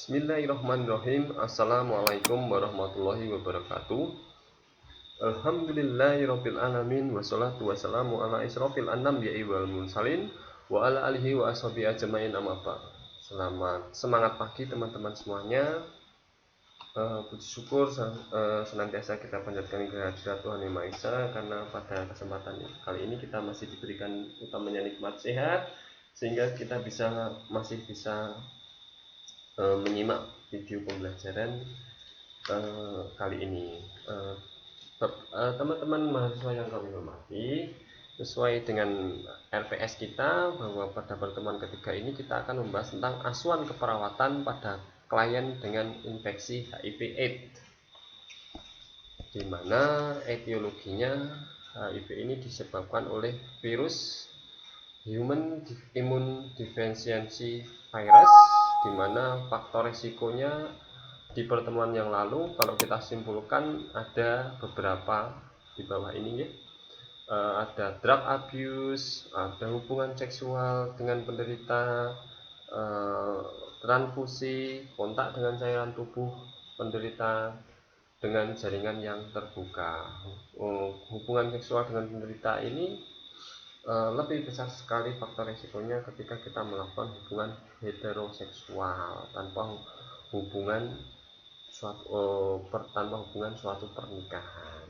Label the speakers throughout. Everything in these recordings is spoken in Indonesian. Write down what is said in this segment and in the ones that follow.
Speaker 1: Bismillahirrahmanirrahim. Assalamualaikum warahmatullahi wabarakatuh. Alhamdulillahirabbil alamin wassalatu wassalamu ala isyrofil anbiya'i wal mursalin wa ala alihi wa ashabihi ajmain amma ba'd. Selamat semangat pagi teman-teman semuanya. Puji syukur senantiasa kita panjatkan kehadirat Tuhan Yang Maha Esa, karena pada kesempatan kali ini kita masih diberikan utamanya nikmat sehat, sehingga kita masih bisa menyimak video pembelajaran kali ini. Teman-teman mahasiswa yang kami hormati, sesuai dengan RPS kita bahwa pada pertemuan ketiga ini kita akan membahas tentang asuhan keperawatan pada klien dengan infeksi HIV/AIDS, di mana etiologinya HIV ini disebabkan oleh virus Human Immunodeficiency Virus, di mana faktor resikonya di pertemuan yang lalu kalau kita simpulkan ada beberapa di bawah ini ya. Ada drug abuse, ada hubungan seksual dengan penderita, transfusi, kontak dengan cairan tubuh penderita dengan jaringan yang terbuka. Hubungan seksual dengan penderita ini lebih besar sekali faktor resikonya ketika kita melakukan hubungan heteroseksual tanpa hubungan suatu pernikahan,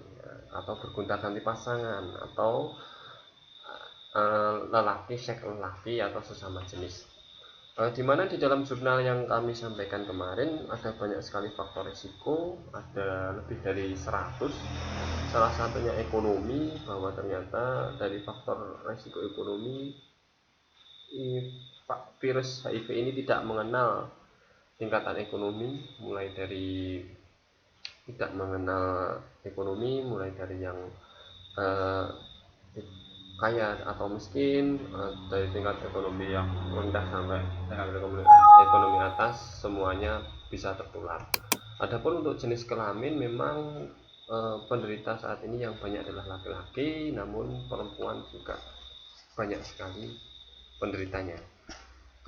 Speaker 1: atau bergonta-ganti pasangan, atau seks lelaki atau sesama jenis. Dimana di dalam jurnal yang kami sampaikan kemarin ada banyak sekali faktor risiko, ada lebih dari 100. Salah satunya ekonomi, bahwa ternyata dari faktor risiko ekonomi virus HIV ini tidak mengenal tingkatan ekonomi, mulai dari yang kaya atau miskin, dari tingkat ekonomi yang rendah sampai ekonomi atas, semuanya bisa tertular. Adapun untuk jenis kelamin, memang penderita saat ini yang banyak adalah laki-laki, namun perempuan juga banyak sekali penderitanya.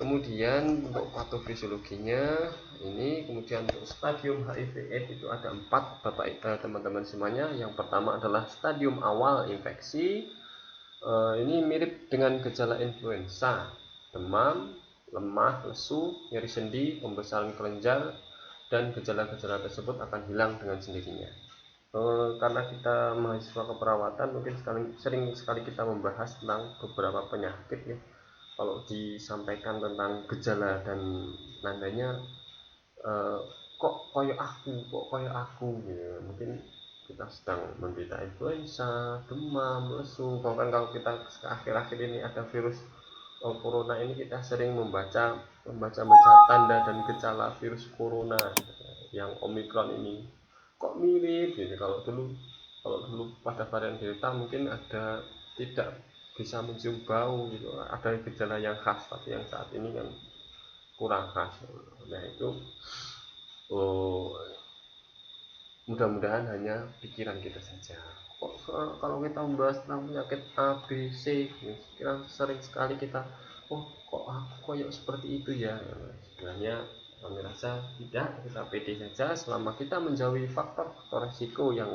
Speaker 1: Kemudian untuk patofisiologinya ini, kemudian untuk stadium HIV/AIDS itu ada 4 teman-teman semuanya. Yang pertama adalah stadium awal infeksi. Ini mirip dengan gejala influenza: demam, lemah, lesu, nyeri sendi, pembesaran kelenjar, dan gejala-gejala tersebut akan hilang dengan sendirinya. Karena kita mahasiswa keperawatan, mungkin sering sekali kita membahas tentang beberapa penyakit ya. Kalau disampaikan tentang gejala dan tandanya, kok koyo aku gitu. Mungkin kita sedang menderita influenza, demam, lesu. Bahkan kalau kita akhir-akhir ini ada virus corona ini, kita sering membaca tanda dan gejala virus corona yang Omicron ini kok mirip gitu. Kalau dulu pada varian Delta mungkin ada tidak bisa mencium bau gitu, ada gejala yang khas, tapi yang saat ini kan kurang khas. Nah itu mudah-mudahan hanya pikiran kita saja. Kalau kita membahas tentang penyakit A, B, C, kira sering sekali kita, kok aku koyok seperti itu ya. Sebenarnya kami rasa tidak, kita pede saja selama kita menjauhi faktor-faktor risiko yang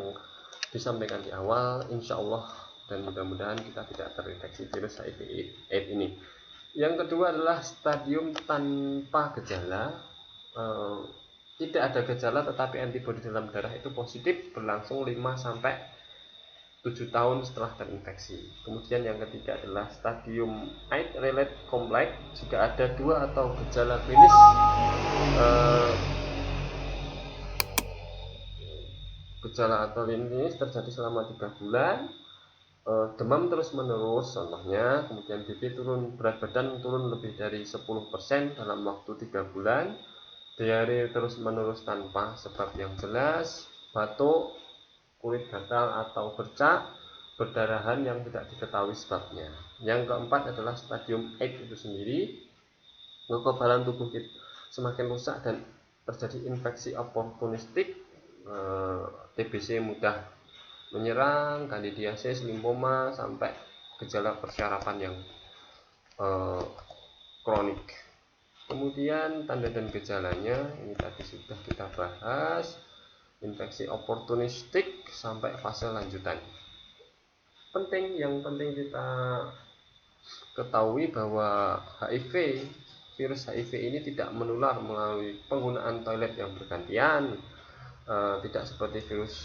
Speaker 1: disampaikan di awal, insya Allah, dan mudah-mudahan kita tidak terinfeksi virus HIV/AIDS ini. Yang kedua adalah stadium tanpa gejala. Tidak ada gejala tetapi antibodi dalam darah itu positif, berlangsung 5-7 tahun setelah terinfeksi. Kemudian yang ketiga adalah stadium AIDS-related complex. Jika ada 2 atau gejala klinis terjadi selama 3 bulan, demam terus menerus contohnya, kemudian berat badan turun lebih dari 10% dalam waktu 3 bulan, diare terus menerus tanpa sebab yang jelas, batuk, kulit gatal atau bercak, perdarahan yang tidak diketahui sebabnya. Yang keempat adalah stadium AIDS itu sendiri. Kekebalan tubuh kita semakin rusak dan terjadi infeksi oportunistik, TBC mudah menyerang, kandidiasis, limfoma, sampai gejala persyaratan yang kronik. Kemudian tanda dan gejalanya ini tadi sudah kita bahas, infeksi oportunistik sampai fase lanjutan. Yang penting kita ketahui bahwa virus HIV ini tidak menular melalui penggunaan toilet yang bergantian, tidak seperti virus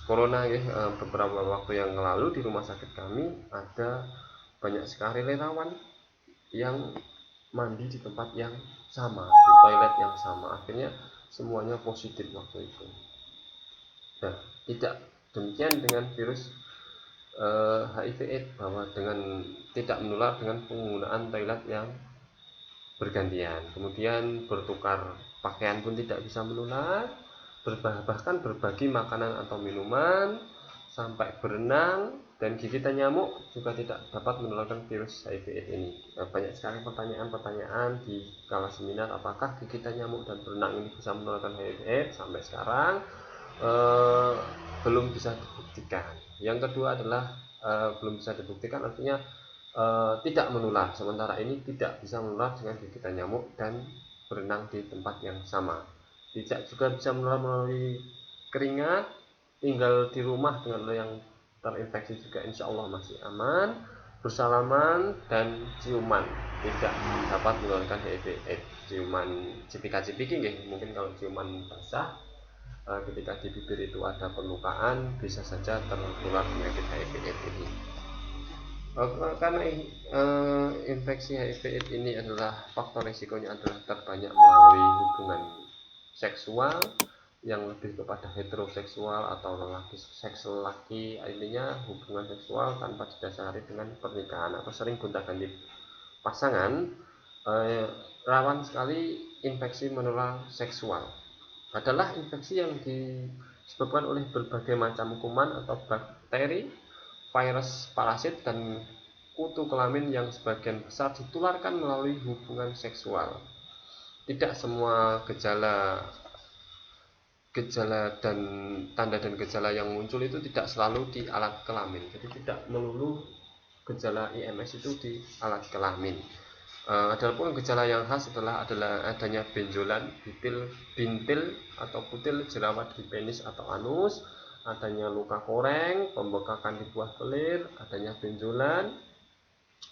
Speaker 1: corona ya. Beberapa waktu yang lalu di rumah sakit kami ada banyak sekali relawan yang mandi di tempat yang sama, di toilet yang sama, akhirnya semuanya positif waktu itu. Nah, tidak demikian dengan virus HIV/AIDS, bahwa dengan tidak menular dengan penggunaan toilet yang bergantian, kemudian bertukar pakaian pun tidak bisa menular, bahkan berbagi makanan atau minuman, sampai berenang dan gigitan nyamuk juga tidak dapat menularkan virus HIV/AIDS ini. Banyak sekali pertanyaan-pertanyaan di kala seminar, apakah gigitan nyamuk dan berenang ini bisa menularkan HIV/AIDS? Sampai sekarang belum bisa dibuktikan. Yang kedua adalah belum bisa dibuktikan, artinya tidak menular. Sementara ini tidak bisa menular dengan gigitan nyamuk dan berenang di tempat yang sama. Tidak juga bisa menular melalui keringat, tinggal di rumah dengan yang terinfeksi juga insya Allah masih aman. Bersalaman dan ciuman tidak dapat menularkan HIV/AIDS. Ciuman cipika-cipiki mungkin kalau ciuman basah, ketika di bibir itu ada perlukaan, bisa saja tertular penyakit HIV/AIDS ini. Karena infeksi HIV/AIDS ini adalah faktor risikonya adalah terbanyak melalui hubungan seksual yang lebih kepada heteroseksual atau seks lelaki, intinya hubungan seksual tanpa didasari dengan pernikahan atau sering gonta-ganti pasangan, rawan sekali infeksi menular seksual. Adalah infeksi yang disebabkan oleh berbagai macam kuman atau bakteri, virus, parasit, dan kutu kelamin yang sebagian besar ditularkan melalui hubungan seksual. Tidak semua gejala dan tanda dan gejala yang muncul itu tidak selalu di alat kelamin. Jadi tidak melulu gejala IMS itu di alat kelamin. Adapun gejala yang khas adalah adanya benjolan, bintil atau kutil jerawat di penis atau anus, adanya luka koreng, pembekakan di buah pelir, adanya benjolan,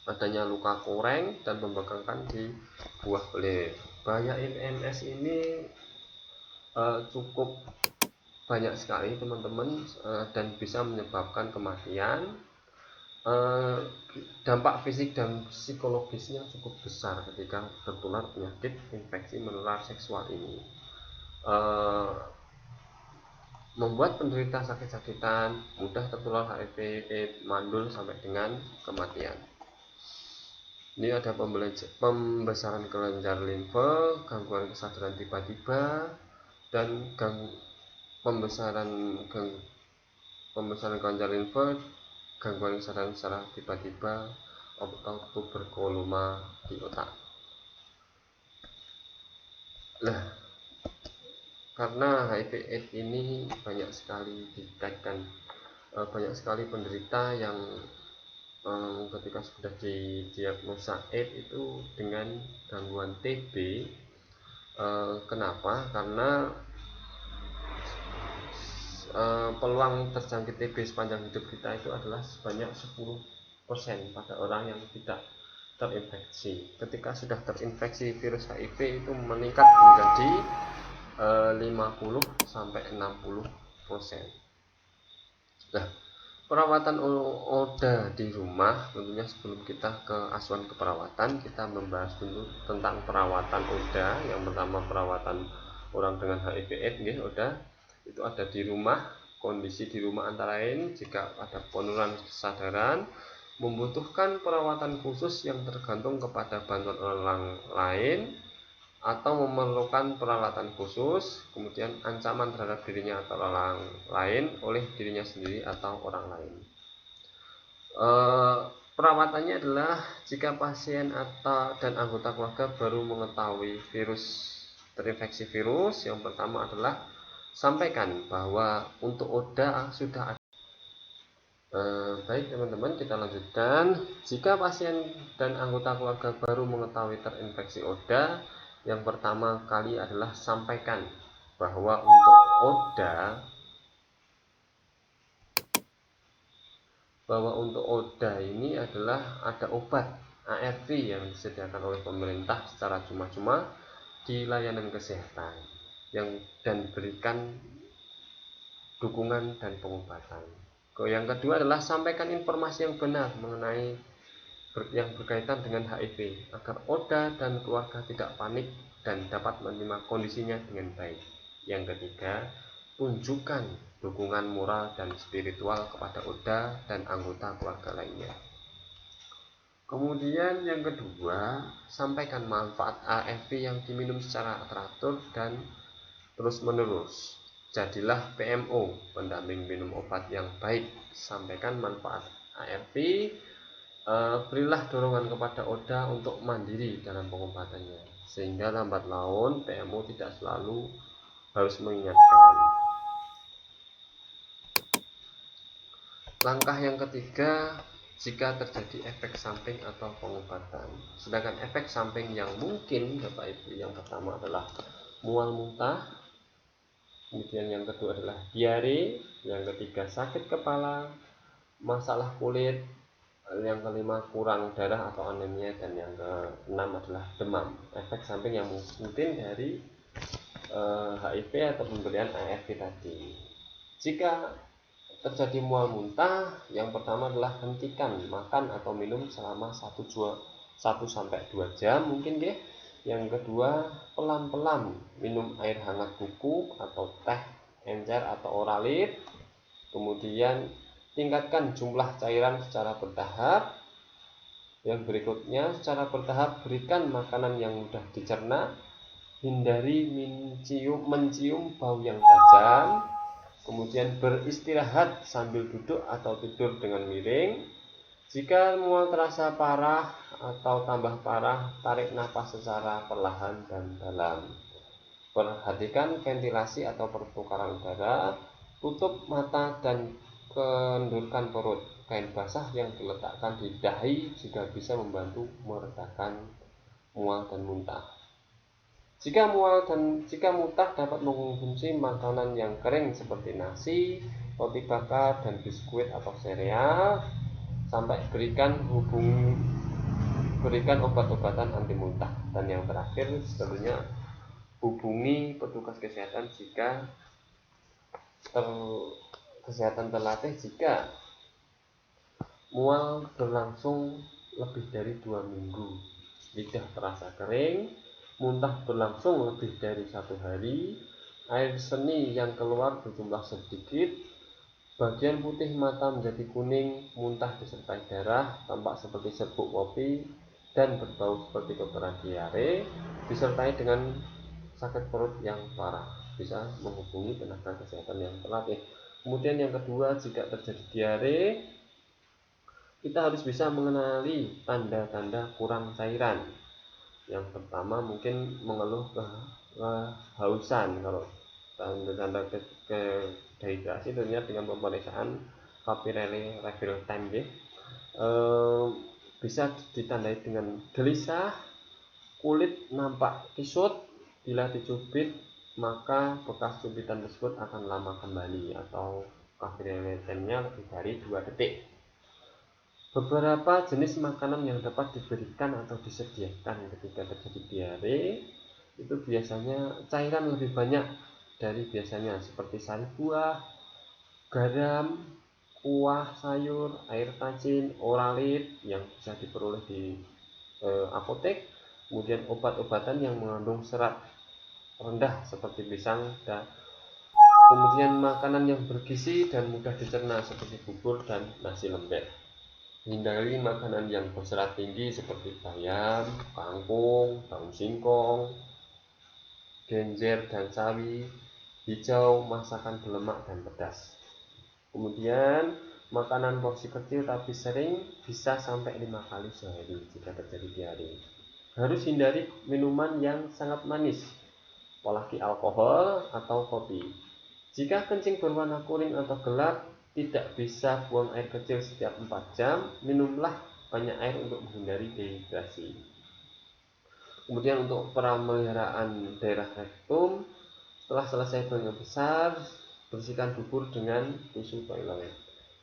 Speaker 1: adanya luka koreng dan pembekakan di buah pelir. Bahaya IMS ini cukup banyak sekali teman-teman, dan bisa menyebabkan kematian. Dampak fisik dan psikologisnya cukup besar ketika tertular penyakit infeksi menular seksual ini. Membuat penderita sakit-sakitan, mudah tertular HIV/AIDS, mandul sampai dengan kematian. Ini ada pembesaran kelenjar limfe, gangguan kesadaran tiba-tiba, dan pembesaran kelenjar limfe, gangguan kesadaran secara tiba-tiba, atau tuberkuloma di otak. Nah, karena HIV/AIDS ini banyak sekali dikaitkan, banyak sekali penderita yang ketika sudah didiagnosa AIDS itu dengan gangguan TB. Kenapa? Karena peluang terjangkit TB sepanjang hidup kita itu adalah sebanyak 10% pada orang yang tidak terinfeksi. Ketika sudah terinfeksi virus HIV itu meningkat menjadi 50-60%. Nah, perawatan ODA di rumah, tentunya sebelum kita ke asuhan keperawatan, kita membahas dulu tentang perawatan ODA. Yang pertama, perawatan orang dengan HIV/AIDS, ODA itu ada di rumah. Kondisi di rumah antara lain jika ada penurunan kesadaran, membutuhkan perawatan khusus yang tergantung kepada bantuan orang lain, atau memerlukan peralatan khusus, kemudian ancaman terhadap dirinya atau orang lain oleh dirinya sendiri atau orang lain. Perawatannya adalah jika pasien dan anggota keluarga baru mengetahui terinfeksi virus, yang pertama adalah sampaikan bahwa untuk ODA sudah ada. Baik teman-teman, kita lanjutkan. Jika pasien dan anggota keluarga baru mengetahui terinfeksi ODA, Yang pertama kali adalah sampaikan bahwa untuk ODA ini adalah ada obat ARV yang disediakan oleh pemerintah secara cuma-cuma di layanan kesehatan dan diberikan dukungan dan pengobatan. Yang kedua adalah sampaikan informasi yang benar mengenai yang berkaitan dengan HIV agar ODA dan keluarga tidak panik dan dapat menerima kondisinya dengan baik. Yang ketiga, tunjukkan dukungan moral dan spiritual kepada ODA dan anggota keluarga lainnya. Kemudian yang kedua, sampaikan manfaat ARV yang diminum secara teratur dan terus-menerus. Jadilah PMO, pendamping minum obat yang baik. Sampaikan manfaat ARV, berilah dorongan kepada ODA untuk mandiri dalam pengobatannya, sehingga lambat laun PMO tidak selalu harus mengingatkan. Langkah yang ketiga, jika terjadi efek samping atau pengobatan. Sedangkan efek samping yang mungkin Bapak Ibu, yang pertama adalah mual muntah, kemudian yang kedua adalah diare, yang ketiga sakit kepala, masalah kulit, yang kelima kurang darah atau anemia, dan yang keenam adalah demam. Efek samping yang mungkin dari HIV atau pemberian ARV tadi. Jika terjadi mual muntah, yang pertama adalah hentikan makan atau minum selama 1-2 jam mungkin ya. Yang kedua, pelan-pelan minum air hangat kuku atau teh encer atau oralit. Kemudian tingkatkan jumlah cairan secara bertahap. Yang berikutnya, secara bertahap berikan makanan yang mudah dicerna. Hindari mencium bau yang tajam. Kemudian beristirahat sambil duduk atau tidur dengan miring. Jika mual terasa parah atau tambah parah, tarik napas secara perlahan dan dalam. Perhatikan ventilasi atau pertukaran udara. Tutup mata dan kendurkan perut. Kain basah yang diletakkan di dahi juga bisa membantu meredakan mual dan muntah. Jika muntah, dapat mengonsumsi makanan yang kering seperti nasi, roti bakar, dan biskuit atau sereal, sampai berikan obat-obatan anti muntah. Dan yang terakhir sebenarnya hubungi petugas kesehatan jika kesehatan terlatih. Jika mual berlangsung lebih dari 2 minggu, lidah terasa kering, muntah berlangsung lebih dari 1 hari, air seni yang keluar berjumlah sedikit, bagian putih mata menjadi kuning, muntah disertai darah, tampak seperti serbuk kopi, dan berbau seperti kotoran diare, disertai dengan sakit perut yang parah, bisa menghubungi tenaga kesehatan yang terlatih. Kemudian yang kedua, jika terjadi diare, kita harus bisa mengenali tanda-tanda kurang cairan. Yang pertama mungkin mengeluh kehausan. Kalau tanda-tanda dehidrasi tentunya dengan pemeriksaan capillary refill time ya. Bisa ditandai dengan gelisah, kulit nampak kisut, bila dicubit maka bekas cubitan tersebut akan lama kembali atau capillary time-nya lebih dari 2 detik. Beberapa jenis makanan yang dapat diberikan atau disediakan ketika terjadi diare itu biasanya cairan lebih banyak dari biasanya, seperti sari buah, garam, kuah sayur, air tacin, oralit yang bisa diperoleh di apotek. Kemudian obat-obatan yang mengandung serat rendah seperti pisang, dan kemudian makanan yang bergizi dan mudah dicerna seperti bubur dan nasi lembek. Hindari makanan yang berserat tinggi seperti bayam, kangkung, daun singkong, genjer dan sawi, hijau, masakan berlemak dan pedas. Kemudian makanan porsi kecil tapi sering, bisa sampai 5 kali sehari jika terjadi diare. Harus hindari minuman yang sangat manis, apalagi alkohol atau kopi. Jika kencing berwarna kuning atau gelap, tidak bisa buang air kecil setiap 4 jam. Minumlah banyak air untuk menghindari dehidrasi. Kemudian untuk pemeliharaan daerah rektum, setelah selesai buang yang besar, bersihkan dubur dengan tisu toilet.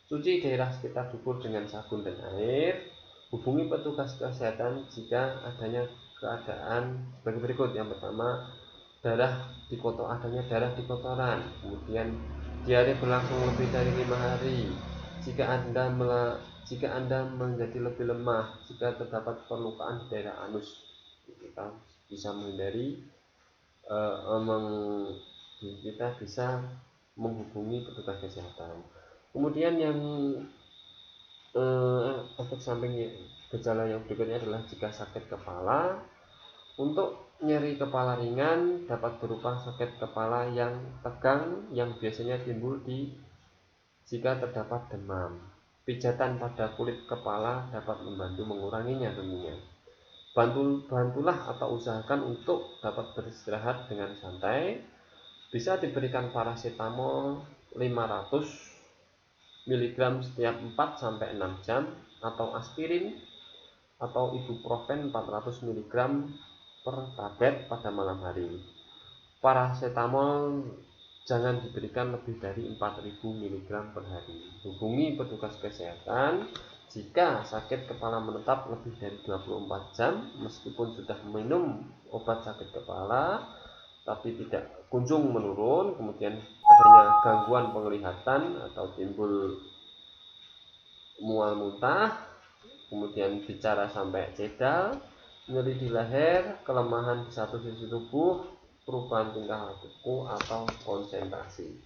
Speaker 1: Cuci daerah sekitar dubur dengan sabun dan air. Hubungi petugas kesehatan jika adanya keadaan sebagai berikut. Yang pertama, adanya darah di kotoran, kemudian diare berlangsung lebih dari 5 hari, jika anda menjadi lebih lemah, jika terdapat perlukaan di daerah anus, kita bisa menghindari kita bisa menghubungi petugas kesehatan. Kemudian yang efek samping gejala yang berikutnya adalah jika sakit kepala. Untuk nyeri kepala ringan dapat berupa sakit kepala yang tegang yang biasanya timbul jika terdapat demam. Pijatan pada kulit kepala dapat membantu menguranginya tentunya. Bantulah atau usahakan untuk dapat beristirahat dengan santai. Bisa diberikan paracetamol 500 mg setiap 4-6 jam atau aspirin atau ibuprofen 400 mg per tablet pada malam hari. Paracetamol jangan diberikan lebih dari 4000 mg per hari. Hubungi petugas kesehatan jika sakit kepala menetap lebih dari 24 jam meskipun sudah minum obat sakit kepala tapi tidak kunjung menurun, kemudian adanya gangguan penglihatan atau timbul mual muntah, kemudian bicara sampai cedal, nyeri di leher, kelemahan di satu sisi tubuh, perubahan tingkah laku atau konsentrasi.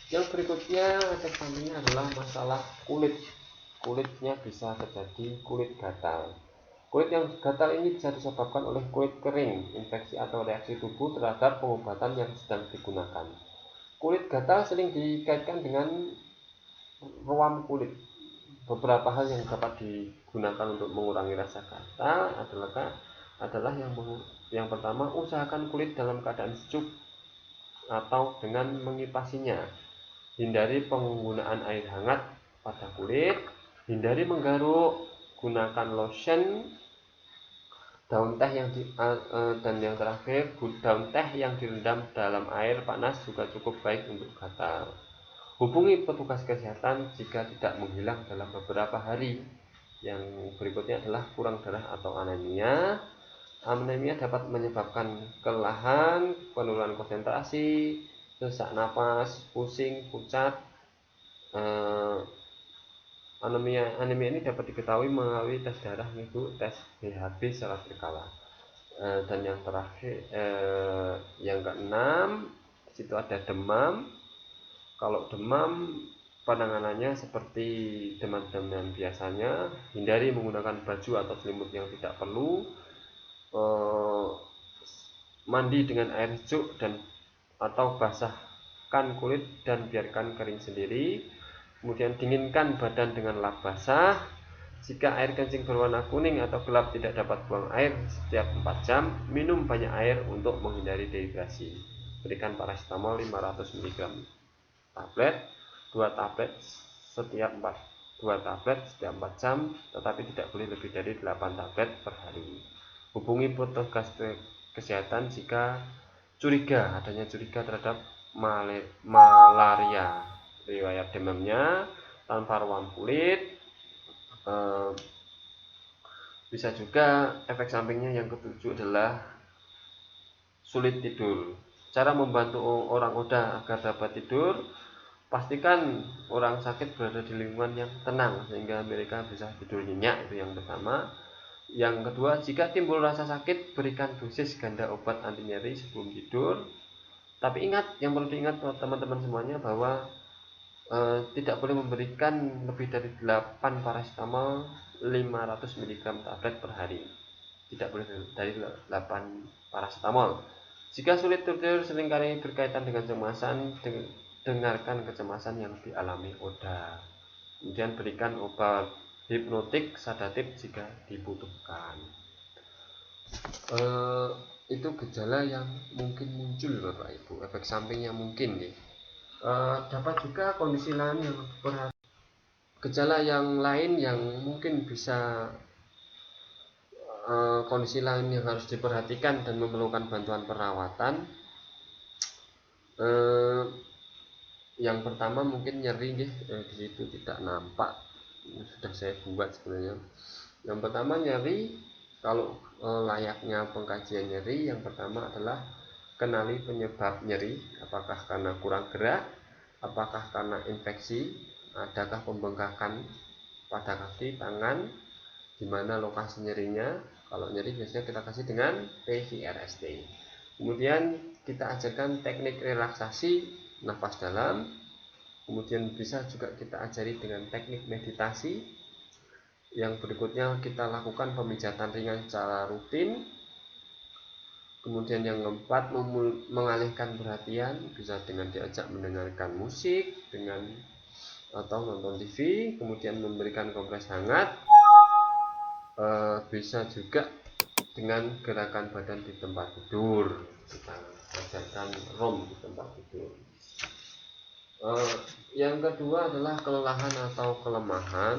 Speaker 1: Yang berikutnya efek sampingnya adalah masalah kulit. Kulitnya bisa terjadi kulit gatal. Kulit yang gatal ini bisa disebabkan oleh kulit kering, infeksi atau reaksi tubuh terhadap pengobatan yang sedang digunakan. Kulit gatal sering dikaitkan dengan ruam kulit. Beberapa hal yang dapat digunakan untuk mengurangi rasa gatal adalah yang pertama, usahakan kulit dalam keadaan sejuk atau dengan mengipasinya. Hindari penggunaan air hangat pada kulit, hindari menggaruk, gunakan lotion, daun teh dan yang terakhir, daun teh yang direndam dalam air panas juga cukup baik untuk gatal. Hubungi petugas kesehatan jika tidak menghilang dalam beberapa hari. Yang berikutnya adalah kurang darah atau anemia. Anemia dapat menyebabkan kelelahan, penurunan konsentrasi, sesak napas, pusing, pucat. Anemia ini dapat diketahui melalui tes darah, yaitu tes BHB secara berkala. Dan yang terakhir, yang keenam, situ ada demam. Kalau demam, penanganannya seperti demam-demam biasanya, hindari menggunakan baju atau selimut yang tidak perlu, mandi dengan air sejuk atau basahkan kulit dan biarkan kering sendiri. Kemudian dinginkan badan dengan lap basah. Jika air kencing berwarna kuning atau gelap tidak dapat buang air setiap 4 jam, minum banyak air untuk menghindari dehidrasi. Berikan paracetamol 500 mg tablet, 2 tablet setiap 4 jam, tetapi tidak boleh lebih dari 8 tablet per hari. Hubungi petugas kesehatan jika adanya curiga terhadap malaria. Riwayat demamnya tanpa ruam kulit. Bisa juga efek sampingnya yang ketujuh adalah sulit tidur. Cara membantu orang udah agar dapat tidur, pastikan orang sakit berada di lingkungan yang tenang sehingga mereka bisa tidur nyenyak, itu yang pertama. Yang kedua, jika timbul rasa sakit, berikan dosis ganda obat anti nyeri sebelum tidur. Tapi ingat, yang perlu diingat teman-teman semuanya bahwa tidak boleh memberikan lebih dari 8 paracetamol 500 mg tablet per hari. Tidak boleh dari 8 paracetamol. Jika sulit tidur seringkali berkaitan dengan kecemasan, dengarkan kecemasan yang dialami Oda. Kemudian berikan obat hipnotik, sedatif jika dibutuhkan. Itu gejala yang mungkin muncul Bapak Ibu, efek samping yang mungkin nih. Dapat juga kondisi lain yang gejala yang lain yang mungkin bisa kondisi lain yang harus diperhatikan dan memerlukan bantuan perawatan, yang pertama mungkin nyeri, di situ tidak nampak, sudah saya buat sebenarnya. Yang pertama nyeri, kalau layaknya pengkajian nyeri, yang pertama adalah kenali penyebab nyeri, apakah karena kurang gerak, apakah karena infeksi, adakah pembengkakan pada kaki, tangan, di mana lokasi nyerinya. Kalau nyeri biasanya kita kasih dengan PVRST. Kemudian kita ajarkan teknik relaksasi nafas dalam. Kemudian bisa juga kita ajari dengan teknik meditasi. Yang berikutnya kita lakukan pemijatan ringan secara rutin. Kemudian yang keempat, mengalihkan perhatian, bisa dengan diajak mendengarkan musik, atau nonton TV, kemudian memberikan kompres hangat. Bisa juga dengan gerakan badan di tempat tidur, kita ajarkan ROM di tempat tidur. Yang kedua adalah kelelahan atau kelemahan.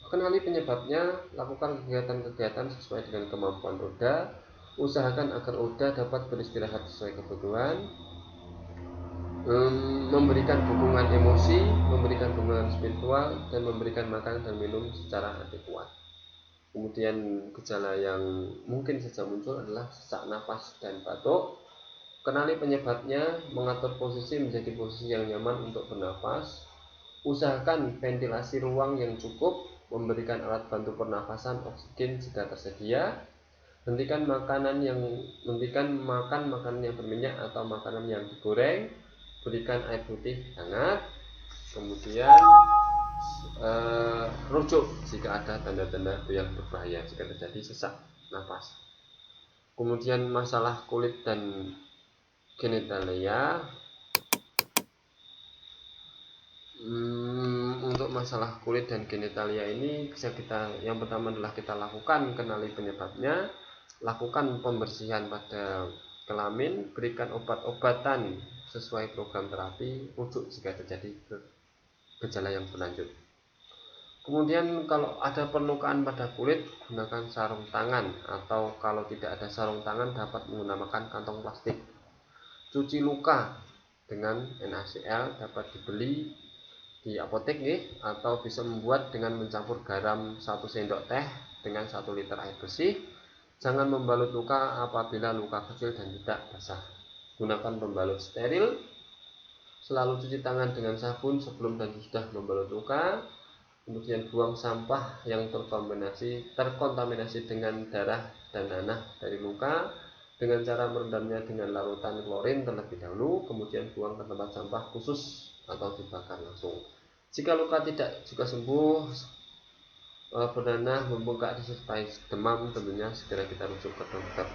Speaker 1: Kenali penyebabnya, lakukan kegiatan-kegiatan sesuai dengan kemampuan roda, usahakan agar roda dapat beristirahat sesuai kebutuhan, memberikan dukungan emosi, memberikan dukungan spiritual, dan memberikan makan dan minum secara adekuat. Kemudian gejala yang mungkin saja muncul adalah sesak napas dan batuk. Kenali penyebabnya, mengatur posisi menjadi posisi yang nyaman untuk bernafas. Usahakan ventilasi ruang yang cukup, memberikan alat bantu pernafasan oksigen jika tersedia. Hentikan makan makanan yang berminyak atau makanan yang digoreng. Berikan air putih hangat. Kemudian rujuk jika ada tanda-tanda yang berbahaya jika terjadi sesak napas. Kemudian masalah kulit dan genitalia. Untuk masalah kulit dan genitalia ini yang pertama adalah kita lakukan kenali penyebabnya, lakukan pembersihan pada kelamin, berikan obat-obatan sesuai program terapi, rujuk jika terjadi gejala yang berlanjut. Kemudian kalau ada perlukaan pada kulit, gunakan sarung tangan, atau kalau tidak ada sarung tangan dapat menggunakan kantong plastik. Cuci luka dengan NaCl, dapat dibeli di apotek atau bisa membuat dengan mencampur garam 1 sendok teh dengan 1 liter air bersih. Jangan membalut luka apabila luka kecil dan tidak basah. Gunakan pembalut steril. Selalu cuci tangan dengan sabun sebelum dan sesudah membalut luka. Kemudian buang sampah yang terkontaminasi dengan darah dan nanah dari luka dengan cara merendamnya dengan larutan klorin terlebih dahulu, kemudian buang ke tempat sampah khusus atau dibakar langsung. Jika luka tidak juga sembuh, bernanah, membengkak, disertai demam, tentunya segera kita rujuk ke dokter.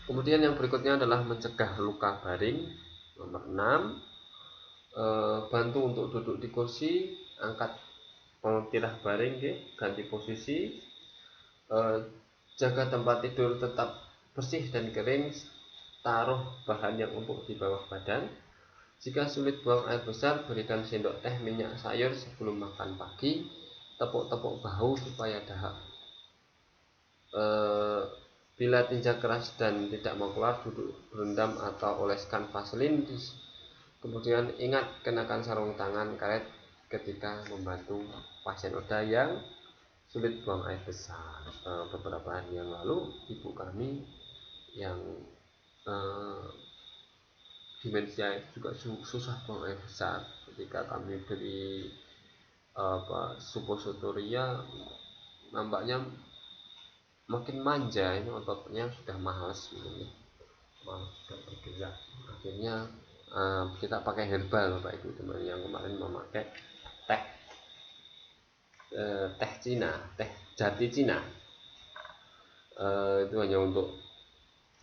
Speaker 1: Kemudian yang berikutnya adalah mencegah luka baring. Nomor 6, bantu untuk duduk di kursi, angkat tirah baring, ganti posisi, jaga tempat tidur tetap bersih dan kering, taruh bahan yang empuk di bawah badan. Jika sulit buang air besar, berikan sendok teh minyak sayur sebelum makan pagi. Tepuk-tepuk bahu supaya dahak. Bila tinja keras dan tidak mau keluar, duduk berendam atau oleskan vaselin. Kemudian ingat kenakan sarung tangan karet ketika membantu pasien ODA yang sulit buang air besar. Beberapa hari yang lalu ibu kami yang demensia itu juga susah buang air besar. Ketika kami beri suppositoria, nampaknya makin manja, ini ototnya sudah malas sudah bergerak. Akhirnya kita pakai herbal, Bapak Ibu teman yang kemarin memakai teh jati Cina. Itu hanya untuk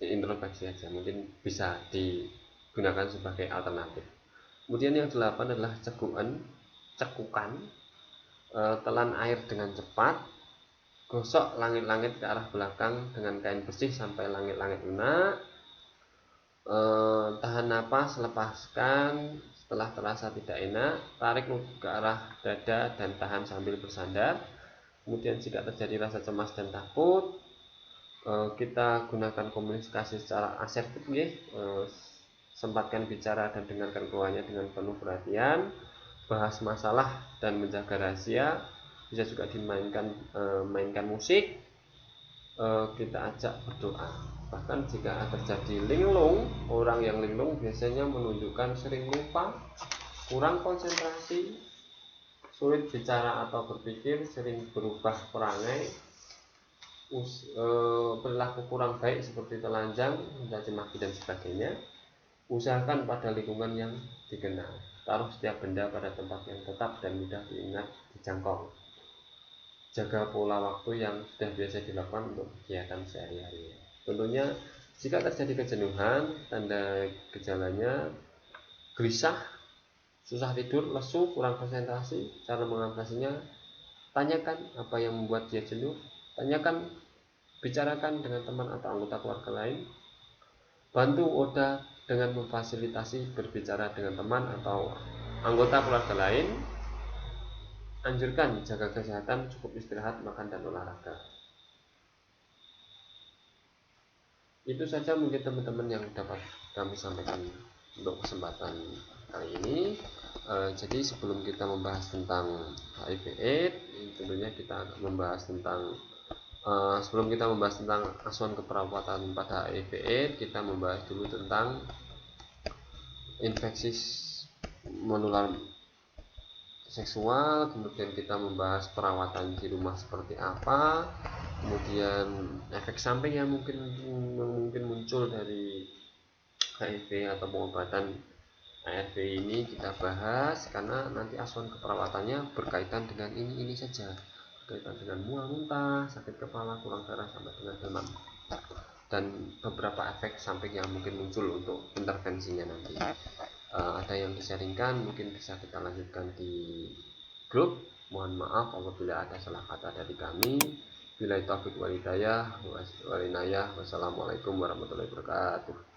Speaker 1: introspeksi saja, mungkin bisa digunakan sebagai alternatif. Kemudian yang 8 adalah cekukan. Telan air dengan cepat, gosok langit-langit ke arah belakang dengan kain bersih sampai langit-langit lunak. Tahan napas, lepaskan. setelah terasa tidak enak, tarik ke arah dada dan tahan sambil bersandar. Kemudian jika terjadi rasa cemas dan takut, kita gunakan komunikasi secara asertif, sempatkan bicara dan dengarkan keluhannya dengan penuh perhatian, bahas masalah dan menjaga rahasia. Bisa juga mainkan musik, kita ajak berdoa. Bahkan jika terjadi linglung, orang yang linglung biasanya menunjukkan sering lupa, kurang konsentrasi, sulit bicara atau berpikir, sering berubah perangai, perilaku kurang baik seperti telanjang, mencaci maki dan sebagainya. Usahakan pada lingkungan yang dikenal. Taruh setiap benda pada tempat yang tetap dan mudah diingat, dijangkau. Jaga pola waktu yang sudah biasa dilakukan untuk kegiatan sehari-hari. Tentunya jika terjadi kejenuhan, tanda gejalanya gelisah, susah tidur, lesu, kurang konsentrasi. Cara mengatasinya, tanyakan apa yang membuat dia jenuh, bicarakan dengan teman atau anggota keluarga lain. Bantu Oda dengan memfasilitasi berbicara dengan teman atau anggota keluarga lain. Anjurkan jaga kesehatan, cukup istirahat, makan dan olahraga. Itu saja mungkin teman-teman yang dapat kami sampaikan untuk kesempatan kali ini. Jadi sebelum kita membahas tentang HIV/AIDS, tentunya kita membahas tentang sebelum kita membahas tentang asuhan keperawatan pada HIV/AIDS, kita membahas dulu tentang infeksi menular seksual, kemudian kita membahas perawatan di rumah seperti apa, kemudian efek samping yang mungkin muncul dari HIV atau pengobatan ARV ini kita bahas, karena nanti asuhan keperawatannya berkaitan dengan ini saja, berkaitan dengan mual, muntah, sakit kepala, kurang darah sampai dengan demam, dan beberapa efek samping yang mungkin muncul untuk intervensinya nanti. Ada yang disaringkan, mungkin bisa kita lanjutkan di grup. Mohon maaf apabila ada salah kata dari kami. Billahi taufiq wal hidayah. Wassalamualaikum warahmatullahi wabarakatuh.